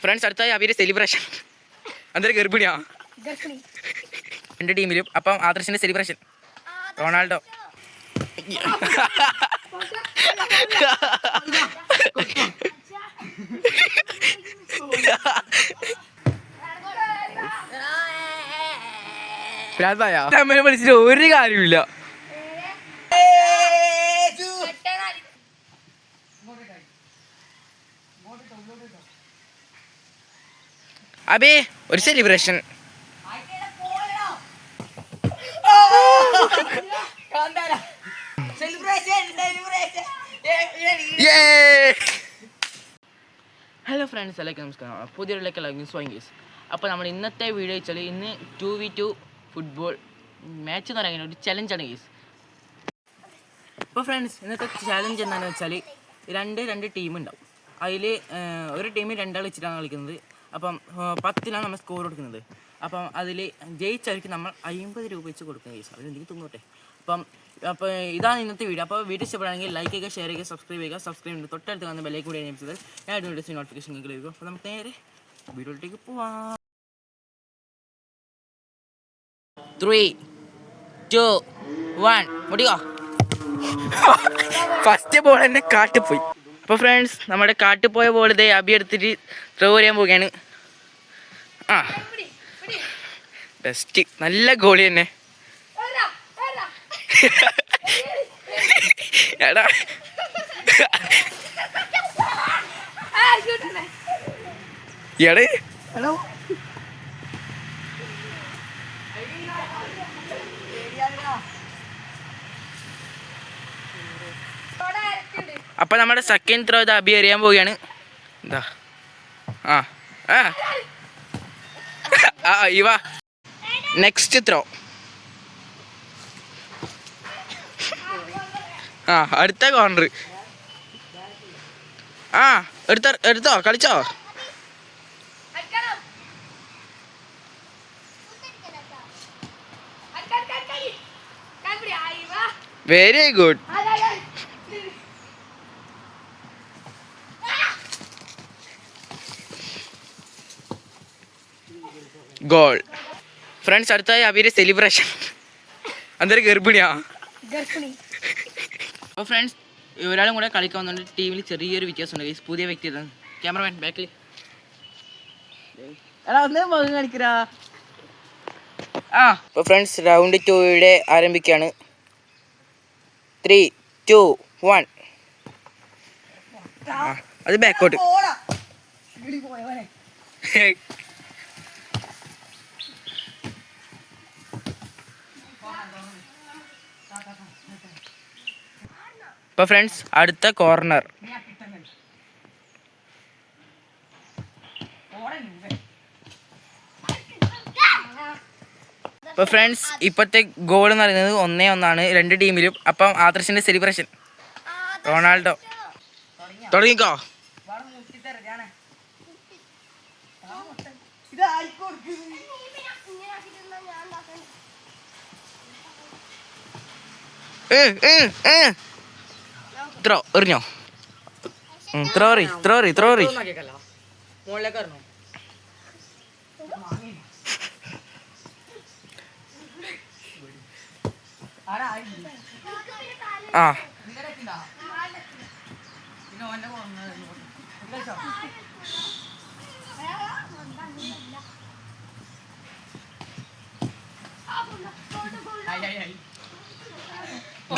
Friends അടുത്തായി അവര് celebration അന്നേരം ഗർഭിണിയാ രണ്ട് ടീമിലും. അപ്പം ആദർശിന്റെ സെലിബ്രേഷൻ. റൊണാൾഡോ വിളിച്ചിട്ട് ഒരു കാര്യമില്ല. അബേ ഒരു സെലിബ്രേഷൻ. ഹലോ ഫ്രണ്ട്സ്, എല്ലാവർക്കും നമസ്കാരം. പുതിയൊരുലേക്ക് എല്ലാവർക്കും സ്വാഗതം. അപ്പോൾ നമ്മൾ ഇന്നത്തെ വീഡിയോ വെച്ചാൽ ഇന്ന് 2v2 ഫുട്ബോൾ മാച്ച് എന്ന് പറയുന്നത് ഒരു ചലഞ്ചാണ് ഗീസ്. അപ്പോൾ ഫ്രണ്ട്സ്, ഇന്നത്തെ ചലഞ്ച് എന്താണെന്ന് വെച്ചാൽ രണ്ട് ടീം ഉണ്ടാവും. അതിൽ ഒരു ടീമിൽ രണ്ടാൾ വെച്ചിട്ടാണ് കളിക്കുന്നത്. അപ്പം 10 നമ്മൾ സ്കോർ കൊടുക്കുന്നത്. അപ്പം അതിൽ ജയിച്ചവർക്ക് നമ്മൾ 50 രൂപ വെച്ച് കൊടുക്കുന്ന ഗീസ്. അവരെന്തെങ്കിലും തിന്നോട്ടെ. അപ്പോൾ ഇതാണ് ഇന്നത്തെ വീഡിയോ. അപ്പോൾ വീഡിയോ ഇഷ്ടപ്പെടുകയാണെങ്കിൽ ലൈക്ക് ചെയ്യുക, ഷെയർ ചെയ്യുക, സബ്സ്ക്രൈബ് ചെയ്യുക. സബ്സ്ക്രൈബ് ചെയ്യുക, തൊട്ടടുത്ത് കാണുന്ന ബെല്ലൈക്കൻ കൂടി എനേബിൾ ചെയ്താൽ ഞാൻ വീഡിയോസ് നോട്ടിഫിക്കേഷൻ നിങ്ങൾക്ക് ലഭിക്കും. അപ്പോൾ നമുക്ക് നേരെ വീഡിയോയിലേക്ക് പോവാം. 3, 2, 1 മുടിയോ. ഫസ്റ്റ് ബോൾ തന്നെ കാട്ടിപ്പോയി. അപ്പോൾ ഫ്രണ്ട്സ്, നമ്മുടെ കാട്ടിപ്പോയ ബോൾ ഇതേ അബി എടുത്തിട്ട് ത്രോ ചെയ്യാൻ പോവുകയാണ്. ആ ബെസ്റ്റ്, നല്ല ഗോളി തന്നെ. എടാ എടേ ഹലോ. അപ്പൊ നമ്മുടെ സെക്കൻഡ് ത്രോ ഇത് അബി എറിയാൻ പോവുകയാണ്. എന്താ ഇവ നെക്സ്റ്റ് ത്രോ. അടുത്ത കോർണർ. എടുത്തോ, കളിച്ചോ. Very good. ഗോൾ. ഫ്രണ്ട്സ് അടുത്തായി അവര് സെലിബ്രേഷൻ അന്നേരം ഗർഭിണിയാ. അപ്പോൾ ഫ്രണ്ട്സ്, ഒരാളും കൂടെ കളിക്കാൻ വന്നുകൊണ്ട് ടീമിൽ ചെറിയൊരു വ്യത്യാസമുണ്ട്. പുതിയ വ്യക്തി ക്യാമറമാൻ ബാക്കിൽ. കളിക്കരാ. അപ്പോൾ ഫ്രണ്ട്സ്, റൗണ്ട് 2 ആരംഭിക്കുകയാണ്. 3, 2, 1. അത് ബാക്കോട്ട്. അപ്പോൾ ഫ്രണ്ട്സ്, അടുത്ത കോർണർ. അപ്പോൾ ഫ്രണ്ട്സ്, ഇപ്പോഴത്തെ ഗോൾ എന്ന് പറയുന്നത് 1-1 രണ്ട് ടീമിലും. അപ്പം ആദർശിന്റെ സെലിബ്രേഷൻ. റൊണാൾഡോ തുടങ്ങിക്കോ. ത്രോ എറിഞ്ഞോ. ത്രോറി.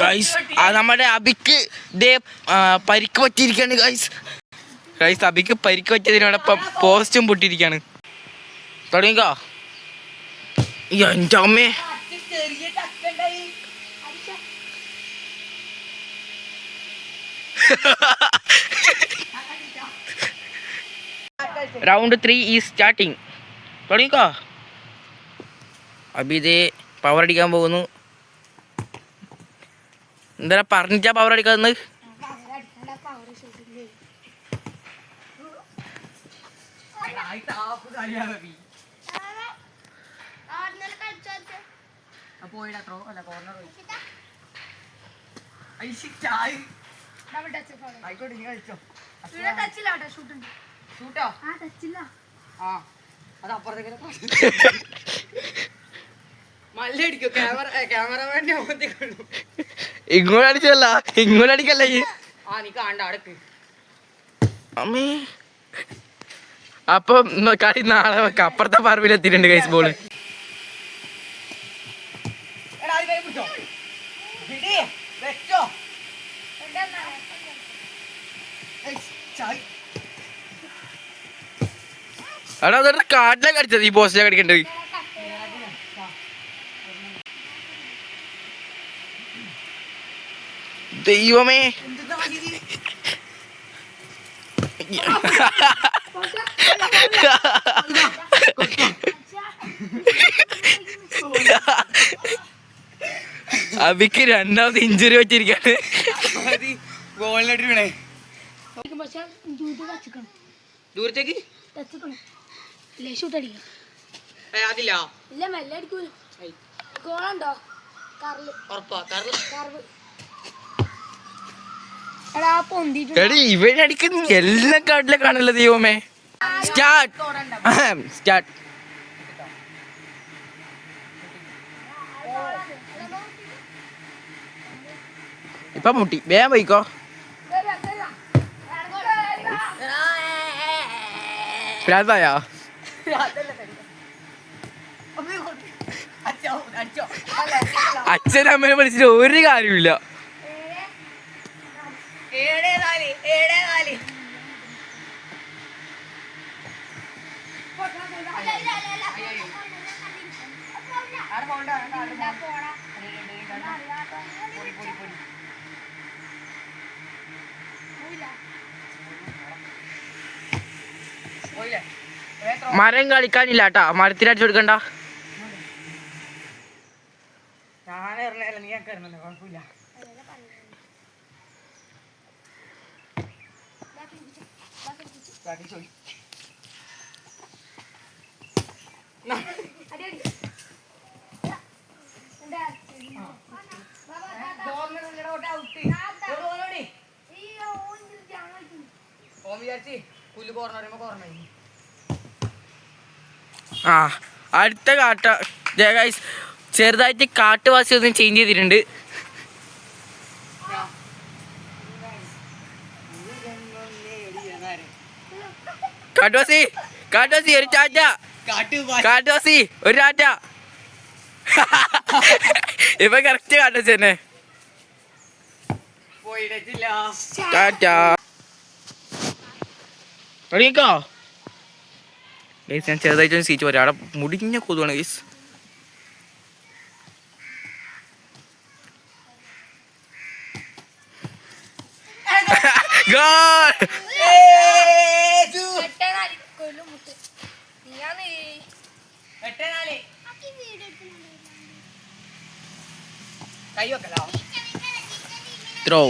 ഗൈസ്, നമ്മുടെ അബിക്ക് പരിക്ക് പറ്റിയിരിക്കുകയാണ്. ഗൈസ് അബിക്ക് പരിക്ക് പറ്റിയതിനോടൊപ്പം പോസ്റ്റും പൊട്ടിയിരിക്കുകയാണ്. തുടങ്ങിക്കോ. എൻ്റെ അമ്മേ. Round 3 is starting. തുടങ്ങിക്കോ. അബി ഇതേ പവർ അടിക്കാൻ പോകുന്നു. എന്താ പറഞ്ഞാ പവർ അടിക്കാന്ന്. ഇങ്ങോട്ട് അടിച്ചല്ല, ഇങ്ങോട്ട് അടിക്കല്ലേ അമ്മേ. അപ്പൊ കളി നാളെ വെക്കാം. അപ്പുറത്തെ പറമ്പിലെത്തിയിട്ടുണ്ട് ഗൈസ് ബോള്. എടാ അതെ കാട്ടിലേക്ക് അടിച്ചത്, ഈ പോസ്റ്റിലേക്ക് അടിക്കേണ്ടത്. ദൈവമേ, അബിക്ക് രണ്ടാമത് ഇഞ്ചുറി വെച്ചിരിക്കാണ്. ദൂരത്തേക്ക് ഇവനടിക്കുന്ന എല്ലാ കാട്ടിലെ കാണല്ലോ ദൈവമേ. Start start. ഇപ്പൊ മുട്ടി, വേഗം പോയിക്കോ. പ്രാന്തായോ? അച്ഛനമ്മനെ വിളിച്ചിട്ട് ഒരു കാര്യമില്ല. മരം കളിക്കാനില്ല കേട്ടാ, മരത്തിനടിച്ചു കൊടുക്കണ്ട. ആ അടുത്ത കാട്ട ഗൈസ്, ചെറുതായിട്ട് കാട്ടുവാസി ഒന്നും ചേഞ്ച് ചെയ്തിട്ടുണ്ട്. കാട്ടുവാസി, കാട്ടുവാസി ഒരു ടാറ്റ. കാട്ടുവാസി ഒരു ടാറ്റ. ഇപ്പൊ കറക്റ്റ് കാട്ടുവാസി തന്നെ. ടാറ്റ. എടീക്കോ ഗൈസ്, ഞാൻ ചെറുതായിട്ടൊന്ന് സീറ്റ് പറയാം. അവിടെ മുടിഞ്ഞ കൊതുവാണ് ഗൈസ്. ത്രോ.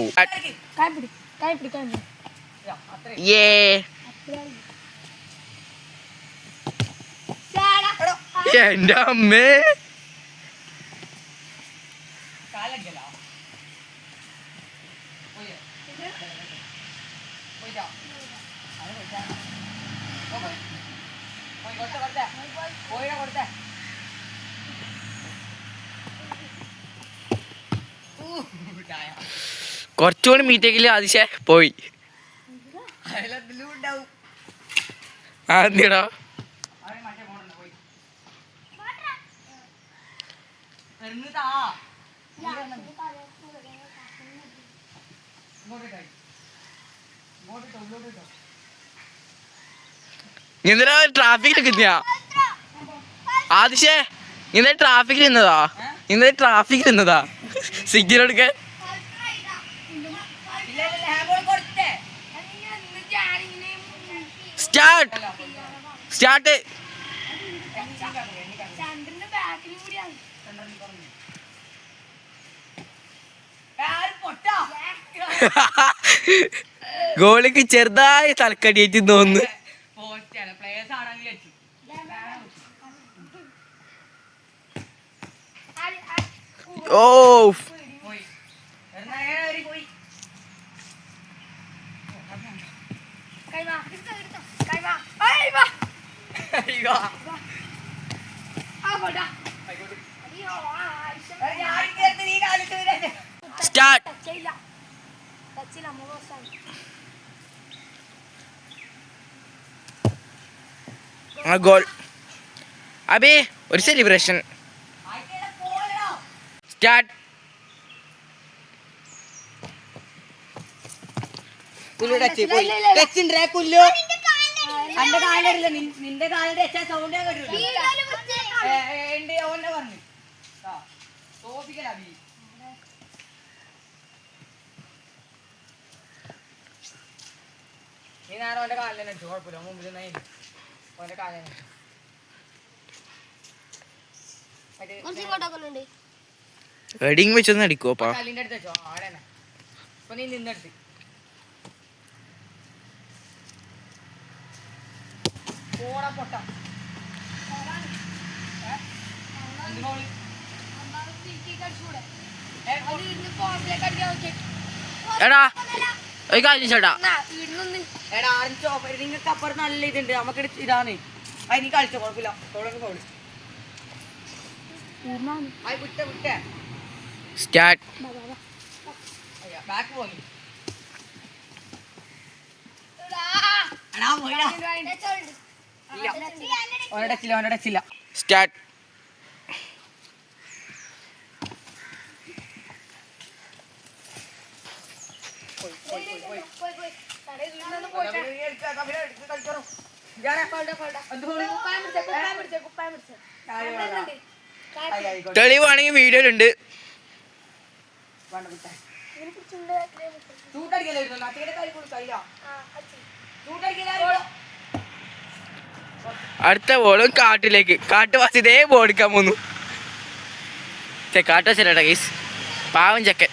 എന്റെ അമ്മേ, കുറച്ചുകൂടി മീറ്റേക്കില് അതിശേ പോയി. എന്തിടാ എന്തിനാ ട്രാഫിക്കിൽ നിന്നാ ആദിശേ? ഇന്നലെ ട്രാഫിക്കിൽ നിന്നതാ, ഇന്നലെ ട്രാഫിക്കിൽ നിന്നതാ സിഗ്നൽ എടുക്കാൻ. Start start. ഗോളിക്ക് ചെറുതായി തലക്കടിയേറ്റ് തോന്നുന്നു. ഓ സ്റ്റാർട്ട്. ഗോൾ. അബി ഒരു സെലിബ്രേഷൻ. സ്റ്റാർട്ട്. അന്റെ കാലറില്ല നിന്റെ കാലിന്റെ സൗണ്ട് ഞാൻ കേട്ടു. പറഞ്ഞു നീ നേരം ഓന്റെ കാലിനെ അടിച്ചു. കുഴപ്പമില്ല, മുമ്പിൽ ഓന്റെ കാലിനെ വെഡിങ് വെച്ചൊന്നും അടിക്കുവോപ്പാ. കല്ലിന്റെ അടുത്ത് വെച്ചോ. ആടെ ഇപ്പൊ നീ നിന്നെടുത്ത് പോടാ പൊട്ട. എടാ ഒരു കാര്യം ചേട്ടാ, എടാ ആരോ നിങ്ങൾക്ക് അപ്പുറത്ത് നല്ല ഇതുണ്ട്, നമുക്ക് ഇതാണ്. അത് നീ കളിച്ചോ, കുഴപ്പമില്ല. തുടങ്ങി പോളി വിട്ടേ വിട്ടേ. സ്റ്റാർട്ട്. ബാക്ക് പോയി. ഓനടച്ചില്ല. സ്റ്റാർട്ട്. തെളിവാണെങ്കിൽ വീഡിയോയിലുണ്ട്. അടുത്ത ബോളും കാട്ടിലേക്ക്. കാട്ടുവാസി ഇതേ ബോളിക്കാൻ പോന്നു. കാട്ടുവാസിലാ ഗൈസ്, പാവം ചക്കൻ.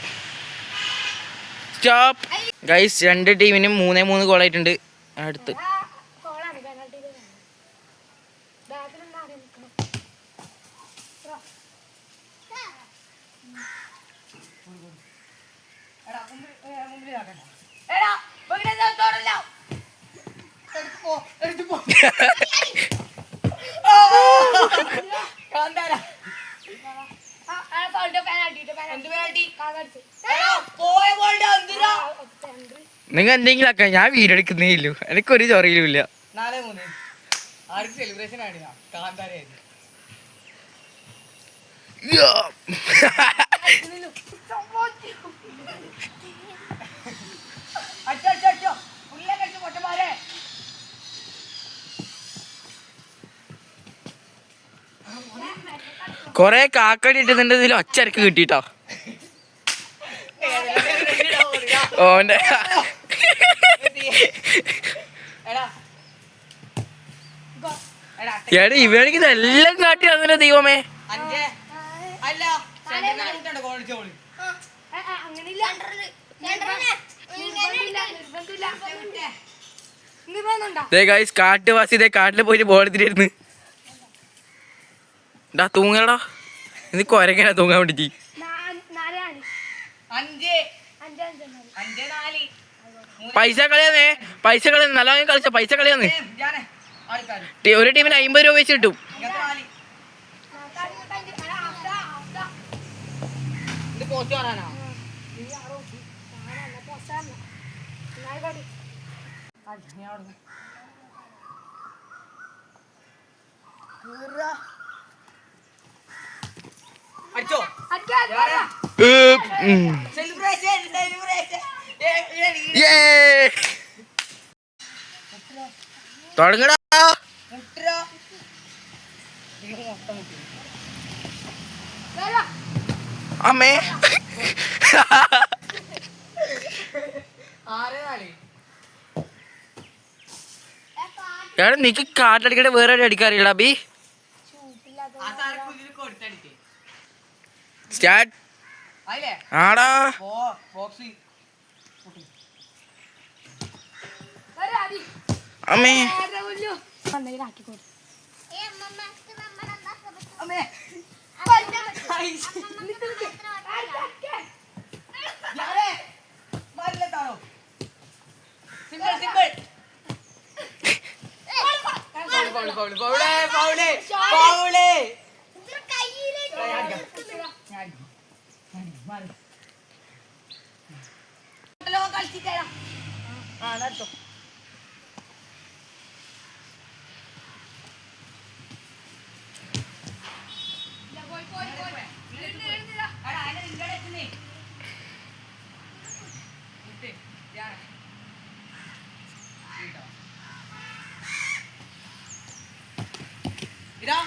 Stop guys. രണ്ട് ടീമിനും 3-3 ഗോളായിട്ടുണ്ട്. അടുത്ത് നിങ്ങൾ എന്തെങ്കിലും ആക്ക, ഞാൻ വീഡിയോ എടുക്കുന്നേ ഇല്ലു. എനിക്കൊരു ചൊറിയിലും ഇല്ല. 4-3 ആർക്ക് സെലിബ്രേഷൻ ആണ് കാന്താരായിരുന്നു. കൊറേ കാക്കടി ഇട്ടുന്നുണ്ട്. ഇതിൽ ഒച്ചരക്ക് കിട്ടിട്ടോ ഓന്റെ. എടാ ഇവനിക്ക് ഇതെല്ലാം കാട്ടി അങ്ങനെ ദൈവമേ. കാട്ടുവാസി ഇതേ കാട്ടിൽ പോയിട്ട് ബോളെത്തിരുന്ന് ഡാ തൂങ്ങടാ. ഇത് കൊരങ്ങനാ തൂങ്ങാൻ വേണ്ടിട്ട്. പൈസ കളിയാന്നേ, പൈസ കളിയാന്ന്. നല്ല കളിച്ച പൈസ കളിയാന്ന്. ഒരു ടീമിന് 50 രൂപ വെച്ച് കിട്ടും. തുടങ്ങടാ. അമ്മേ എടാ നിക്ക് കാറ്റടിക്കട്ടെ. വേറെ അടിക്കാറില്ല ബി. സ്റ്റാർട്ട്. ആടാ അമ്മേ കളിച്ചിട്ടേടാ ആ നടത്തോ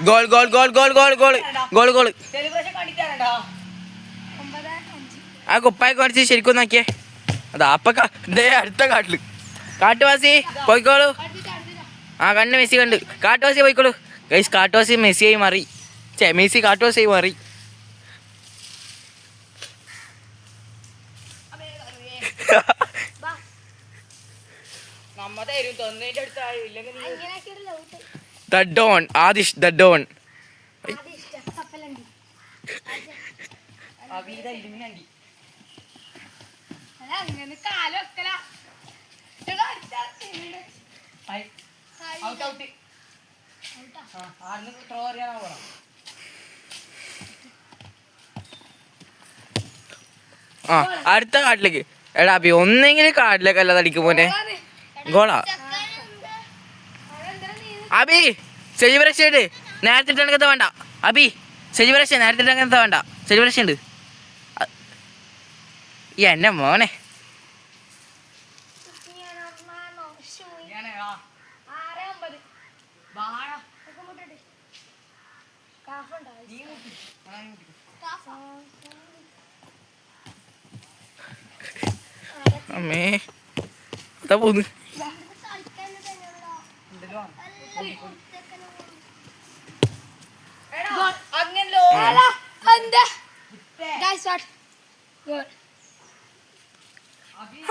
goal goal goal goal goal goal goal goal. Celebration കണ്ടിട്ടാണോ ആ കുപ്പായൊക്കെ കാണിച്ച് ശരിക്കും നോക്കിയേ. അതാ അപ്പൊ ദേ അടുത്ത കാട്ടില് കാട്ടുവാസി പോയിക്കോളൂ. ആ കണ്ട് മെസ്സി കണ്ട്. കാട്ടുവാസി പോയിക്കോളൂ ഗൈസ്. കാട്ടുവാസി മെസ്സിയായി മാറി. മെസ്സി കാട്ടുവാസിയായി മാറി. നമ്മ തരും തൊന്നേന്റെ അടുത്ത് ഇല്ലെങ്കിൽ the don Adish the don. അവീത ഇലുമിനണ്ടി ഔട്ട് ഔട്ട് ആടുന്ന് ത്രോ അറിയാനാ പോണം. ആ അടുത്ത കാട്ടിലേക്ക്. എടാ അബി ഒന്നെങ്കിലും കാട്ടിലേക്ക് അല്ലാതെ അടിക്കും പോനെ. ഗോളാ അബി. സെലിബ്രേഷൻ ഉണ്ട്. നേരത്തെ ഇട്ടണക്കത്തെ വേണ്ട അബി. സെലിബ്രേഷൻ നേരത്തെ ഇട്ടണക്കത്തെ വേണ്ട. സെലിബ്രേഷൻ ഉണ്ട്. ഈ എന്നെ മോനെ അമ്മേ അതാ പോന്ന്.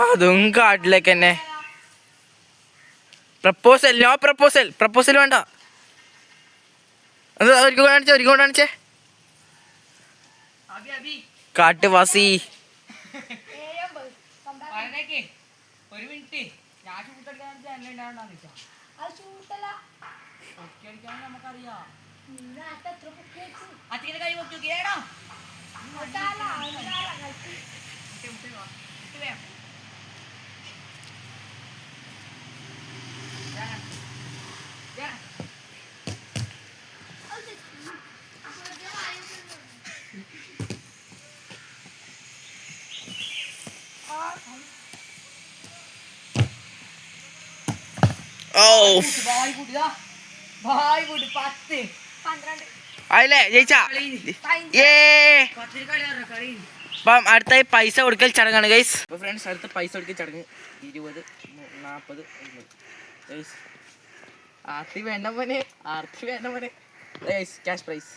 അതും കാട്ടിലേക്ക് തന്നെ. Proposal no proposal. പ്രപ്പോസൽ വേണ്ട. അത് ഒരിക്കൽ കാണിച്ചേ. ഒരിക്കൽ കാണിച്ചേ. കാട്ടുവാസി ഒരു മിനിറ്റ് ഞാൻ ഷൂട്ടടിക്കാൻ നമുക്കറിയാം. അച്ഛനെ കൈ പൊക്കി നോക്കിയേടാ. അതല്ലേ ജയിച്ചാ. അപ്പം അടുത്തായി പൈസ കൊടുക്കൽ ചടങ്ങാണ് ഗൈസ്. അപ്പോൾ ഫ്രണ്ട്സ് അടുത്ത പൈസ കൊടുക്കൽ ചടങ്ങ് 20, 40, 50 ഗൈസ്. ആർത്തി വേണ്ട മോനെ. ആർത്തി വേണ്ട മോനെ ഗൈസ്. Cash prize